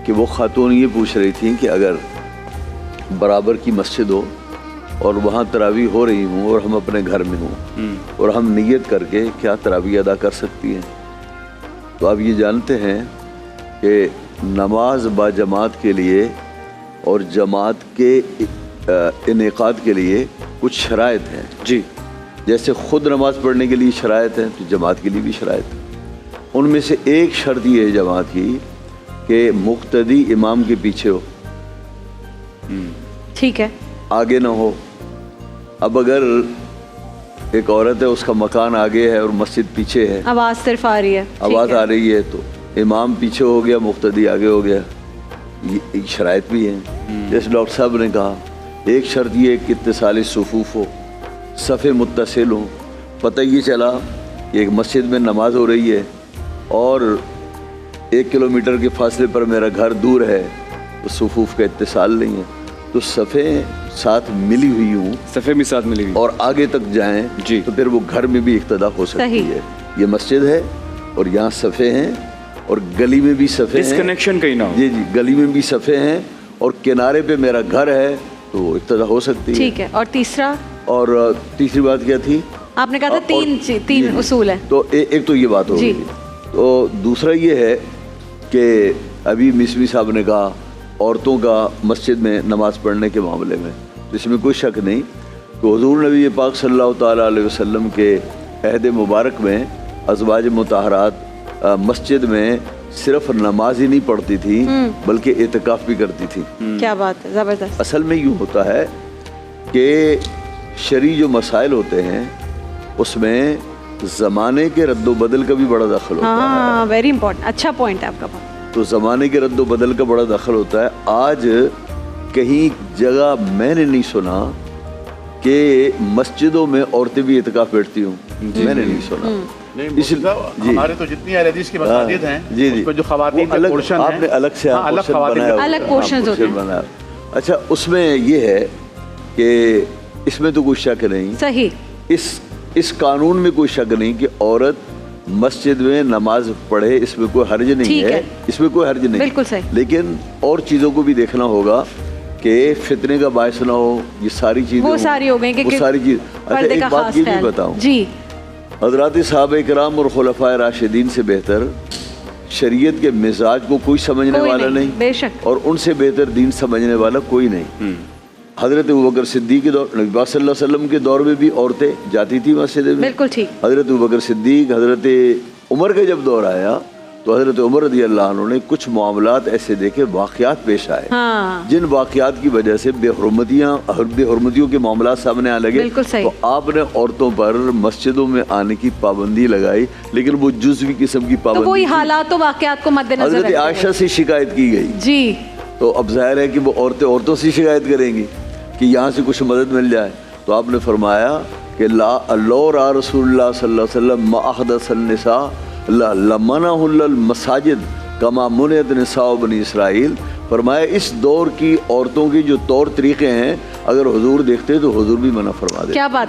کہ وہ خاتون یہ پوچھ رہی تھیں کہ اگر برابر کی مسجد ہو اور وہاں تراویح ہو رہی ہوں اور ہم اپنے گھر میں ہوں اور ہم نیت کر کے کیا تراویح ادا کر سکتی ہیں؟ تو آپ یہ جانتے ہیں کہ نماز با جماعت کے لیے اور جماعت کے انعقاد کے لیے کچھ شرائط ہیں. جی. جیسے خود نماز پڑھنے کے لیے شرائط ہیں تو جماعت کے لیے بھی شرائط ہیں. ان میں سے ایک شرط یہ ہے جماعت کی کہ مقتدی امام کے پیچھے ہو. ٹھیک ہے. آگے نہ ہو. اب اگر ایک عورت ہے اس کا مکان آگے ہے اور مسجد پیچھے ہے, آواز صرف آ رہی ہے, آواز آ رہی ہے, تو امام پیچھے ہو گیا مقتدی آگے ہو گیا. یہ ایک شرائط بھی ہیں. جیسے ڈاکٹر صاحب نے کہا ایک شرط یہ ہے کہ اتصال صفوف ہو, صفیں متصل ہوں. پتہ یہ چلا کہ ایک مسجد میں نماز ہو رہی ہے اور 1 کلومیٹر کے فاصلے پر میرا گھر دور ہے, تو صفوف کا اتصال نہیں ہے, تو صفیں ساتھ ملی ہوئی ہوں, صفیں بھی ساتھ ملی ہوئی اور آگے تک جائیں جی, تو پھر وہ گھر میں بھی اقتدا ہو سکتی ہے. یہ مسجد ہے اور یہاں صفیں ہیں اور گلی میں بھی صفیں ہیں, ڈسکنیکشن کہیں نہ ہو. جی جی, گلی میں بھی صفیں ہیں اور کنارے پہ میرا گھر ہے تو وہ اقتدا ہو سکتی ہے. ٹھیک ہے. اور تیسرا, اور تیسری بات کیا تھی؟ آپ نے کہا تھا تین اصول ہیں. تو ایک تو یہ بات ہو گئی. تو دوسرا یہ ہے کہ ابھی مصری صاحب نے کہا عورتوں کا مسجد میں نماز پڑھنے کے معاملے میں, تو اس میں کوئی شک نہیں کہ حضور نبی پاک صلی اللہ تعالیٰ علیہ وسلم کے عہد مبارک میں ازواج مطہرات مسجد میں صرف نماز ہی نہیں پڑھتی تھی بلکہ اعتکاف بھی کرتی تھی. کیا بات ہے, زبردست. اصل میں یوں ہوتا ہے کہ شرعی جو مسائل ہوتے ہیں اس میں زمانے کے رد و بدل کا بھی بڑا دخل ہوتا ہے. ہاں, ویری امپورٹنٹ, اچھا پوائنٹ ہے آپ کا. تو زمانے کے رد و بدل کا بڑا دخل ہوتا ہے. آج کہیں جگہ میں نے نہیں سنا کہ مسجدوں میں عورتیں بھی اعتکاف بیٹھتی ہوں, میں نے نہیں سنا. ہمارے تو جتنی اہل حدیث کی مساجد ہیں اس میں جو خواتین کا پورشن ہے, آپ نے الگ سے الگ پورشنز ہوتے ہیں. اچھا, اس میں یہ ہے کہ اس میں تو کوئی شک نہیں, صحیح, اس قانون میں کوئی شک نہیں کہ عورت مسجد میں نماز پڑھے, اس میں کوئی حرج نہیں ہے, اس میں کوئی حرج نہیں. بالکل صحیح. لیکن اور چیزوں کو بھی دیکھنا ہوگا کہ فتنے کا باعث نہ ہو. یہ ساری چیزیں وہ ساری ہو گئی کہ وہ ساری چیز. اچھا, ایک بات یہ بھی بتاؤں جی, حضرات صحابہ کرام اور خلفائے راشدین سے بہتر شریعت کے مزاج کو کوئی سمجھنے والا نہیں, بے شک, اور ان سے بہتر دین سمجھنے والا کوئی نہیں. حضرت ابوبکر صدیق کے دور, نبی پاک صلی اللہ علیہ وسلم کے دور میں بھی عورتیں جاتی تھیں مسجد میں. بالکل ٹھیک. حضرت ابوبکر صدیق, حضرت عمر کا جب دور آیا تو حضرت عمر رضی اللہ عنہ نے کچھ معاملات ایسے دیکھے, واقعات پیش آئے جن واقعات کی وجہ سے بے حرمتیوں کے معاملات سامنے آنے لگے. تو آپ نے عورتوں پر مسجدوں میں آنے کی پابندی لگائی, لیکن وہ جزوی قسم کی پابندی. تو وہی حالات و واقعات کو مد نظر حضرت عائشہ سے شکایت کی گئی جی, تو اب ظاہر ہے کہ وہ عورتوں سے شکایت کریں گی کہ یہاں سے کچھ مدد مل جائے. تو آپ نے فرمایا کہ لا رسول اللہ صلی اللہ علیہ وسلم ما احدث النساء لمنعهن المساجد کما منعت نساء بنی اسرائیل. فرمایا اس دور کی عورتوں کی جو طور طریقے ہیں اگر حضور دیکھتے تو حضور بھی منع فرما دے. کیا بات.